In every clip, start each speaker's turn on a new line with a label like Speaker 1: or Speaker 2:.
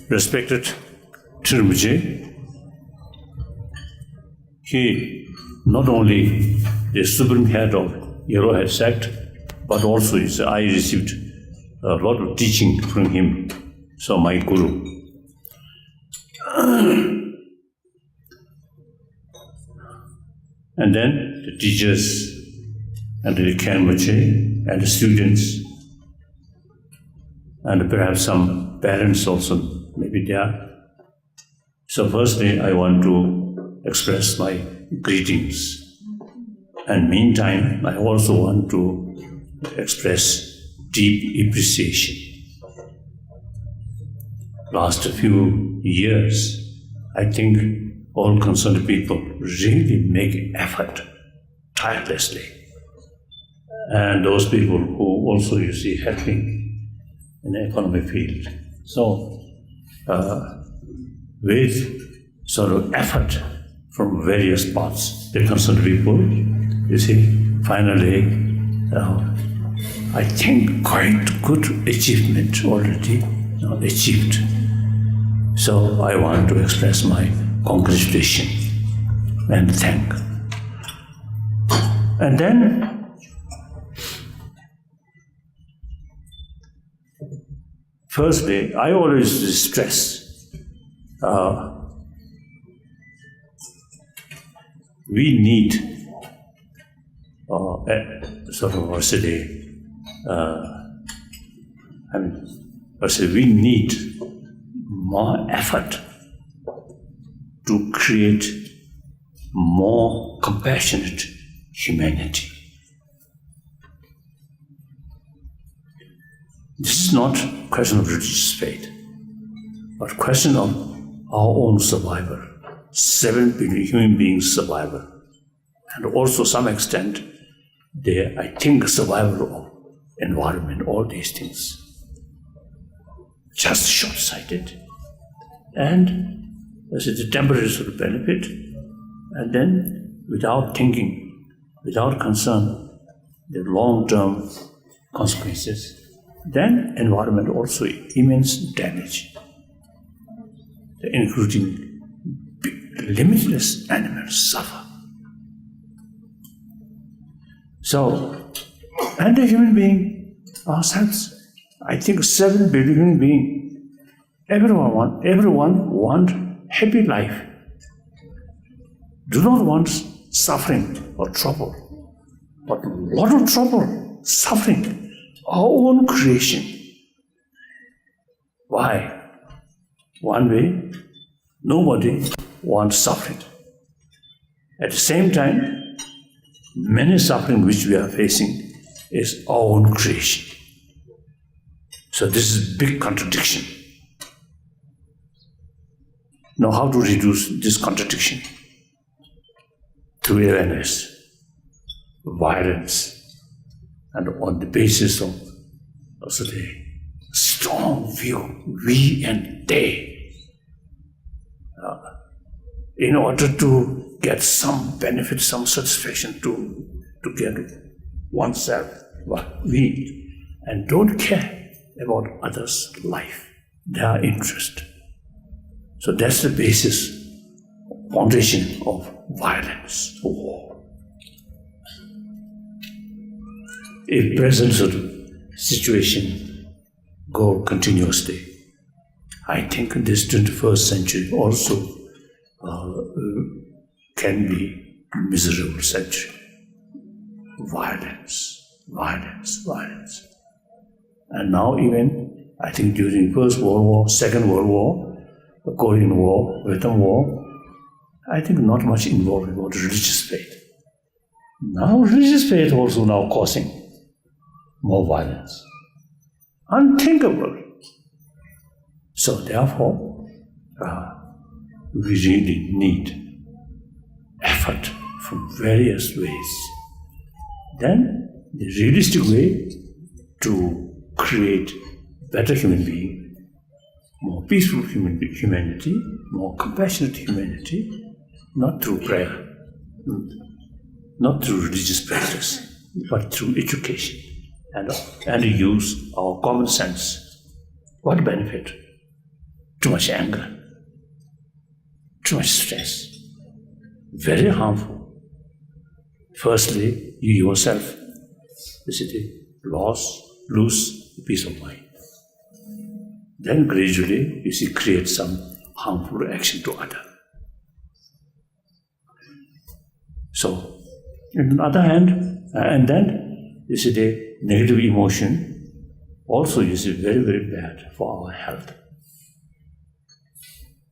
Speaker 1: Respected Tirumji, he not only the supreme head of Yellowhead sect, but also I received a lot of teaching from him, so my guru. And then the teachers and the Khenmoche and the students and perhaps some parents also maybe there. So firstly, I want to express my greetings. And meantime, I also want to express deep appreciation. Last few years, I think all concerned people really make effort tirelessly. And those people who also, you see, helping in the economic field. So, with sort of effort from various parts, the concerned people, you see, finally, I think quite good achievement already achieved. So I want to express my congratulations and thank. And then, firstly, I always stress we need sort of we need more effort to create more compassionate humanity. This is not a question of religious faith, but a question of our own survival, 7 billion human beings' survival, and also some extent, I think, survival of environment, all these things. Just short-sighted. And this is the temporary sort of benefit, and then without thinking, without concern, the long-term consequences, then environment also immense damage, including limitless animals suffer. So, and the human being ourselves, I think 7 billion human beings, everyone want happy life. Do not want suffering or trouble, but a lot of trouble, suffering, our own creation. Why? One way, nobody wants suffering. At the same time, many suffering which we are facing is our own creation. So this is a big contradiction. Now, how to reduce this contradiction? Through awareness, violence, and on the basis of also the strong view, we and they, in order to get some benefit, some satisfaction to get oneself, we, and don't care about others' life, their interest. So that's the basis, foundation of violence, war. If present sort of situation go continuously, I think this 21st century also can be a miserable century. Violence, violence, violence. And now even, I think during First World War, Second World War, the Korean War, Vietnam War, I think not much involved about religious faith. Now religious faith also now causing more violence. Unthinkable. So therefore, we really need effort from various ways. Then the realistic way to create better human being, more peaceful humanity, more compassionate humanity, not through prayer, not through religious practice, but through education and use our common sense. What benefit? too much anger, too much stress. Very harmful. Firstly, you yourself, lose the peace of mind. Then gradually, create some harmful action to others. So, on the other hand, and then, the negative emotion also very, very bad for our health.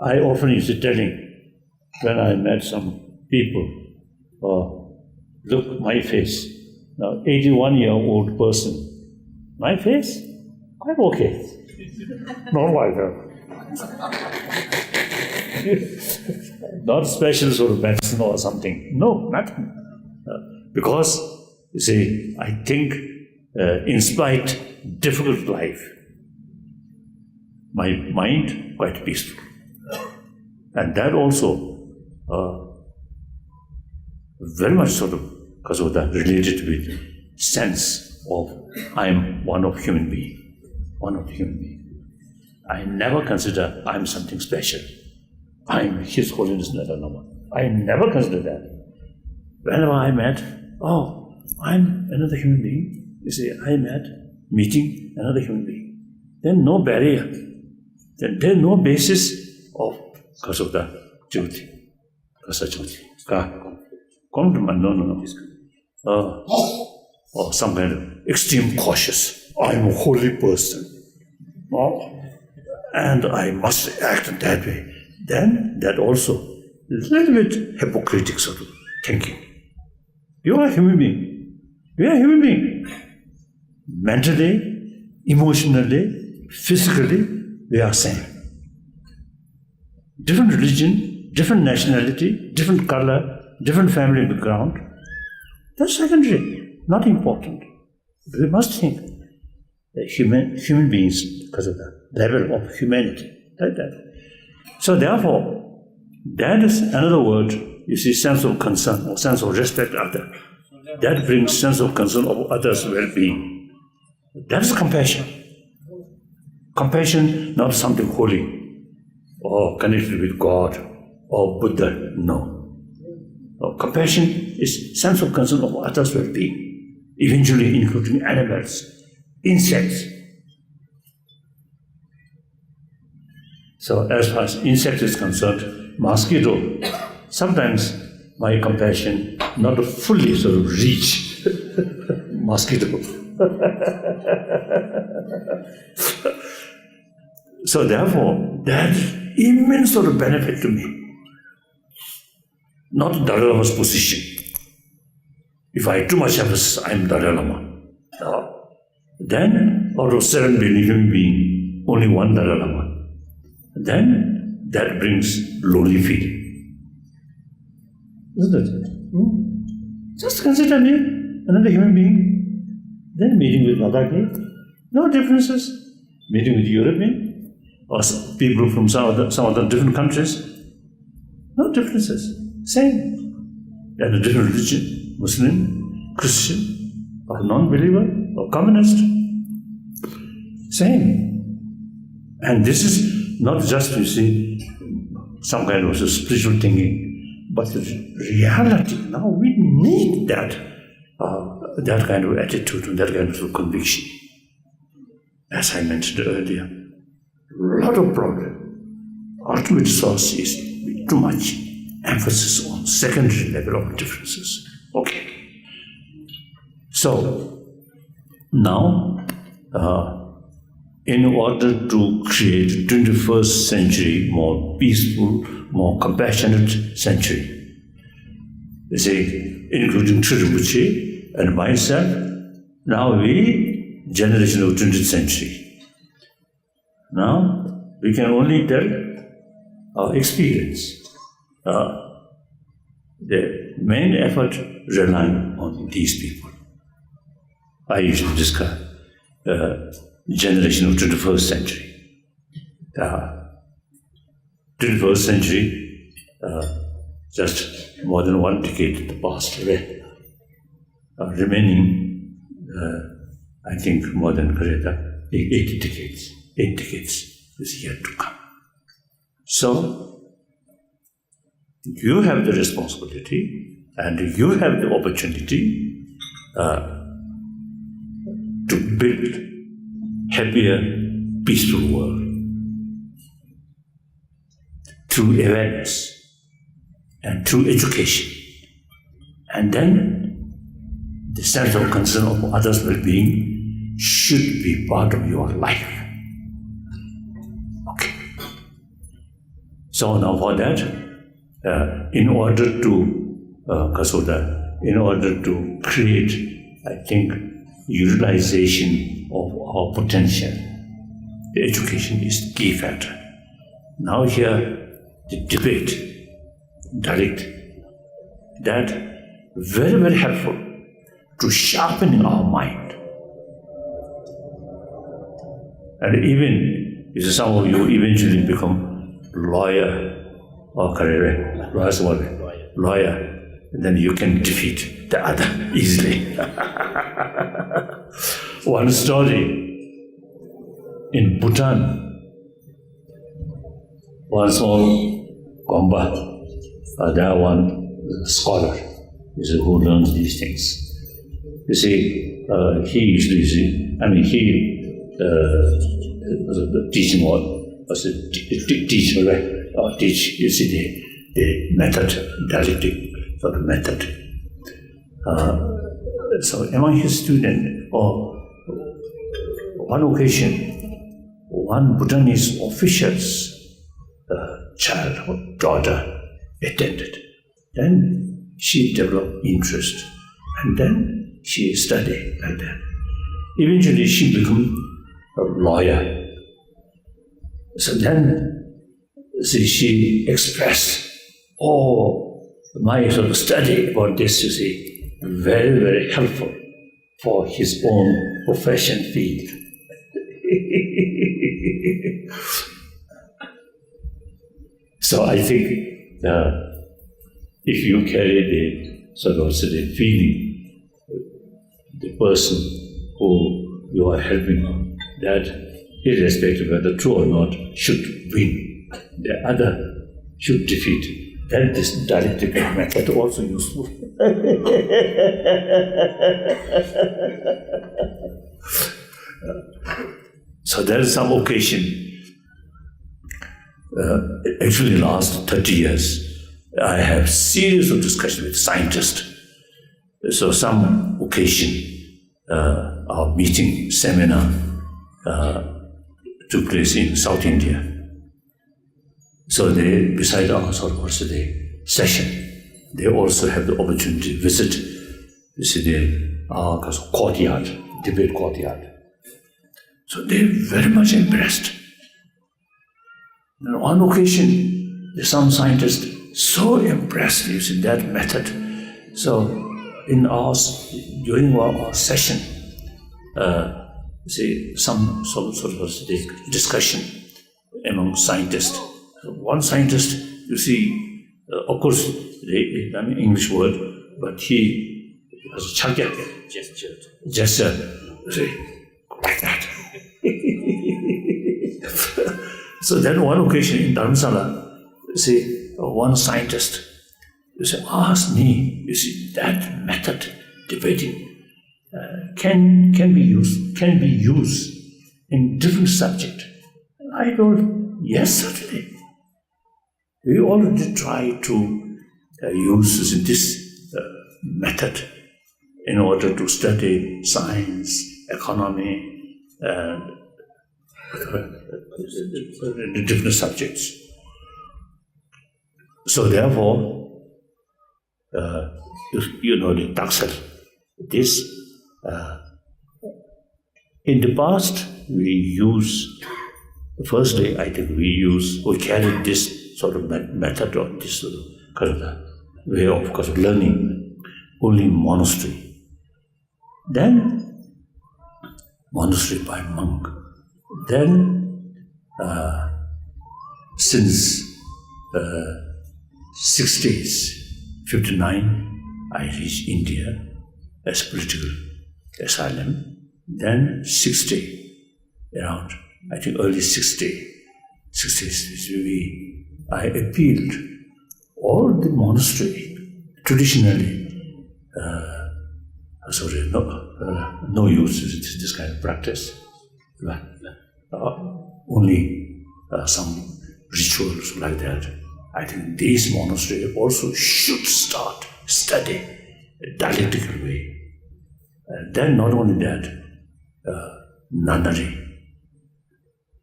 Speaker 1: I often telling when I met some people, look, my face, now 81-year-old person, my face, quite okay. Not like that. Not special sort of medicine or something. No, nothing. Because, I think, in spite difficult life, my mind quite peaceful. And that also very much sort of, because of that, related with sense of I am one of human being. One of the human being. I never consider I'm something special. I'm His Holiness the Dalai Lama. I never consider that. Whenever I met, I'm another human being. I met, meeting another human being. Then no barrier. Then there's no basis of, because of the Jyoti. Because of Jyoti. No. Or some kind of extreme cautious. I'm a holy person. And I must act that way. Then that also a little bit hypocritical sort of thinking. You are a human being. We are a human being. Mentally, emotionally, physically, we are same. Different religion, different nationality, different color, different family background. That's secondary, not important. We must think that human beings, because of the level of humanity, like that. So therefore, that is another word, sense of concern or sense of respect other. That brings sense of concern of others' well-being. That is compassion. Compassion, not something holy or connected with God or Buddha, no. Compassion is sense of concern of others' well-being, eventually including animals, insects. So as far as insect is concerned, mosquito, sometimes my compassion not fully sort of reach mosquito. So therefore, that immense sort of benefit to me. Not Dalai Lama's position. If I too much emphasis, I'm Dalai Lama. Then, out of 7 billion human beings, only one Dalai Lama. Then, that brings lonely feeling. Isn't it? Just consider me, another human being. Then meeting with Ladakh, no differences. Meeting with European, or people from some other different countries, no differences. Same. They had a different religion, Muslim, Christian, or non-believer, or communist. Same. And this is not just, some kind of spiritual thinking, but the reality. Now we need that kind of attitude and that kind of conviction. As I mentioned earlier, a lot of problem. Ultimate source is too much emphasis on secondary level of differences. Okay. So, now, in order to create 21st century more peaceful, more compassionate century, including Rinpoche and myself, now we, generation of 20th century, now we can only tell our experience. The main effort relying on these people. I usually describe generation of 21st century. 21st century, just more than 1 decade passed away. Remaining, I think more than 8 decades. 8 decades is yet to come. So, you have the responsibility and you have the opportunity to build happier, peaceful world through awareness and through education. And then the sense of concern of others' well-being should be part of your life. Okay. So now for that, in order to create, I think, utilization of our potential, the education is the key factor. Now here, the debate, direct, that very, very helpful to sharpening our mind. And even if some of you eventually become lawyer or career, lawyer, then you can defeat the other easily. One story in Bhutan, one small Gomba, there one scholar who learns these things. You see, he usually, teaching teach, you see, the method, dialectic sort of method. So among his students, one occasion, one Bhutanese official's child or daughter attended. Then she developed interest, and then she studied like that. Eventually, she became a lawyer. So then, see, she expressed, my sort of study about this, you see, very, very helpful for his own profession field. So I think if you carry the sort of the feeling, the person who you are helping, that irrespective of whether true or not, should win, the other should defeat. Then this dialectical method also useful. So there is some occasion. Actually, last 30 years, I have series of discussions with scientists. So some occasion, our meeting seminar took place in South India. So they, beside our sort of also the session, they also have the opportunity to visit, you see, our courtyard, debate courtyard. So they're very much impressed. And on one occasion, some scientists so impressed, you see, that method. So during our session, see, some sort of discussion among scientists. One scientist, you see, of course, English word, but he has a gesture, see, like that. So then one occasion in Dharamsala, see, one scientist, you see, asked me, you see, that method, debating, can be used in different subject. I told, yes, certainly. We already try to use this method in order to study science, economy, and the different subjects. So therefore, you know the taxal. This in the past we carried this sort of method or this kind of way of learning only in monastery. Then monastery by monk. Then since 60s, 59, I reached India as political asylum. Then 60, around, I think early 60s, we I appealed all the monastery traditionally. No use this kind of practice. Only some rituals like that. I think these monasteries also should start study a dialectical way. Then not only that, nunnery,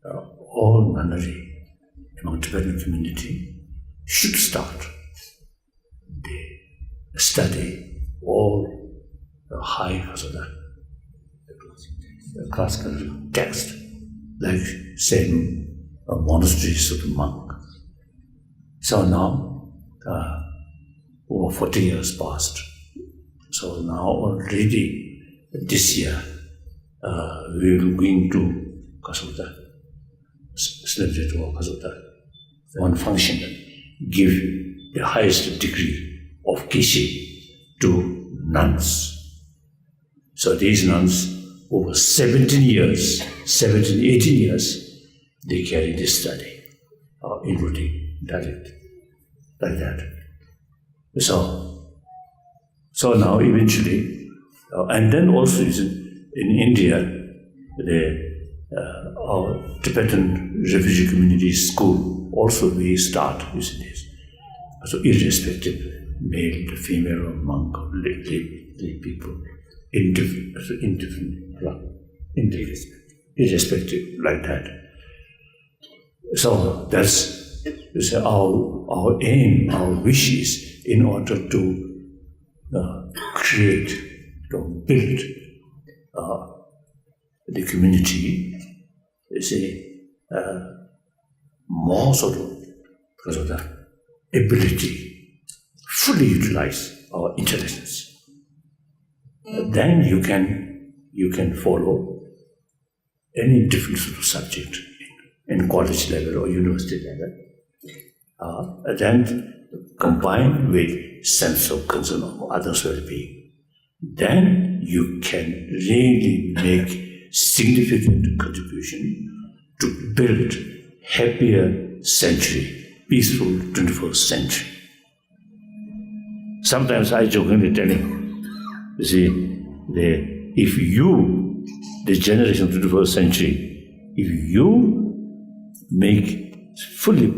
Speaker 1: all nunnery among Tibetan community should start. They study all high classical text, like same monasteries of the monk. So now, over 40 years passed. So now already this year, we will going to celebrate one function, give the highest degree of Kishi to nuns. So these nuns, over 17 years, 18 years, they carry this study in routine, dialect, like that. So now eventually, and then also in India, our Tibetan refugee community school also we start using this. So irrespective, male, female, or monk, or lay people, irrespective, like that. So that's our aim, our wishes, in order to create, to build the community, more sort of because of the ability, fully utilize our intelligence. Then you can follow any different sort of subject in college level or university level. Then combined with sense of concern of others' well-being, then you can really make significant contribution to build happier century, peaceful 21st century. Sometimes I jokingly tell him, you see, if you, the generation of the 21st century, if you make fully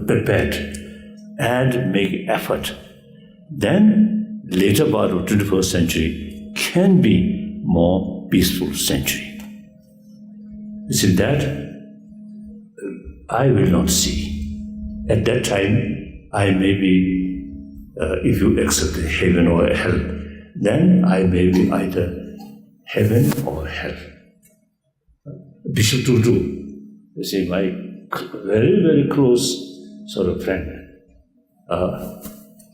Speaker 1: prepared and make effort, then later part of 21st century can be more peaceful century. You see, that I will not see. At that time, I may be, if you accept heaven or hell, then I may be either heaven or hell. Bishop Tutu, you see, my very, very close sort of friend.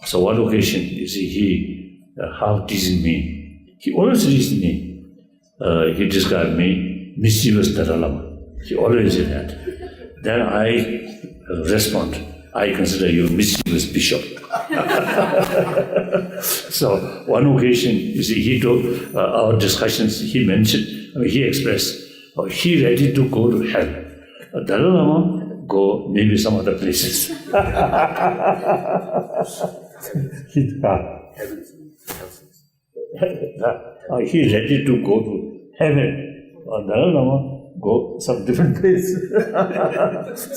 Speaker 1: So one occasion, you see, he half teasing me. He always teased me. He described me mischievous Dalai Lama. He always did that. Then I respond, I consider you mischievous bishop. So one occasion, you see, he told our discussions, he mentioned, he expressed, he ready to go to hell. Dalai Lama go maybe some other places. He ready to go to heaven. Dalai Lama go some different place.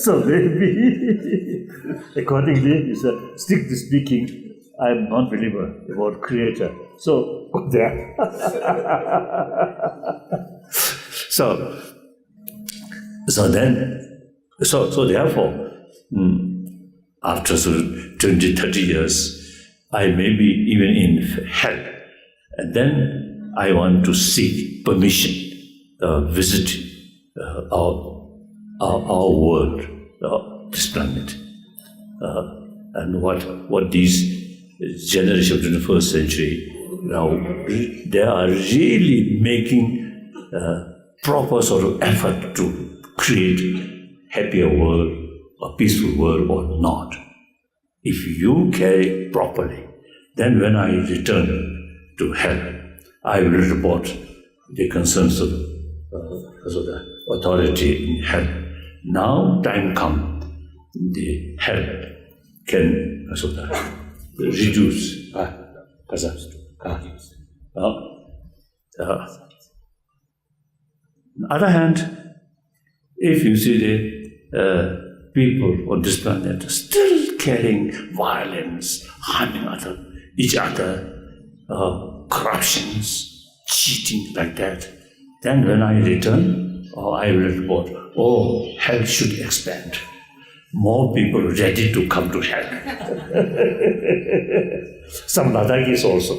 Speaker 1: So maybe, accordingly, strictly speaking, I am non-believer about Creator. So go there. So therefore, after 20, 30 years, I may be even in hell. And then I want to seek permission, visit our world, this planet. And what these generation of the 21st century, now they are really making proper sort of effort to create happier world, a peaceful world or not. If you carry properly, then when I return to hell, I will report the concerns of the authority in hell. Now time come, the health can reduce. On the other hand, if you see the people on this planet still carrying violence, harming each other, corruptions, cheating like that, then when I return, I will report, hell should expand. More people ready to come to hell. Some Ladakhis also.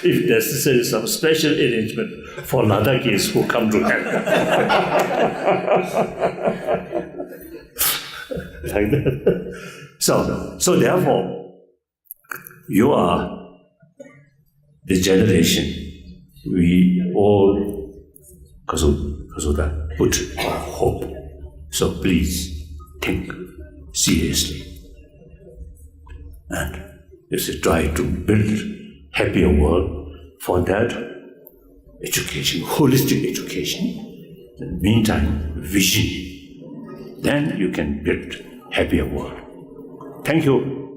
Speaker 1: If necessary, some special arrangement for Ladakhis who come to hell. Like that. So therefore, you are the generation we all put our hope. So please think seriously. And you should try to build happier world. For that, education, holistic education. In the meantime, vision. Then you can build happier world. Thank you.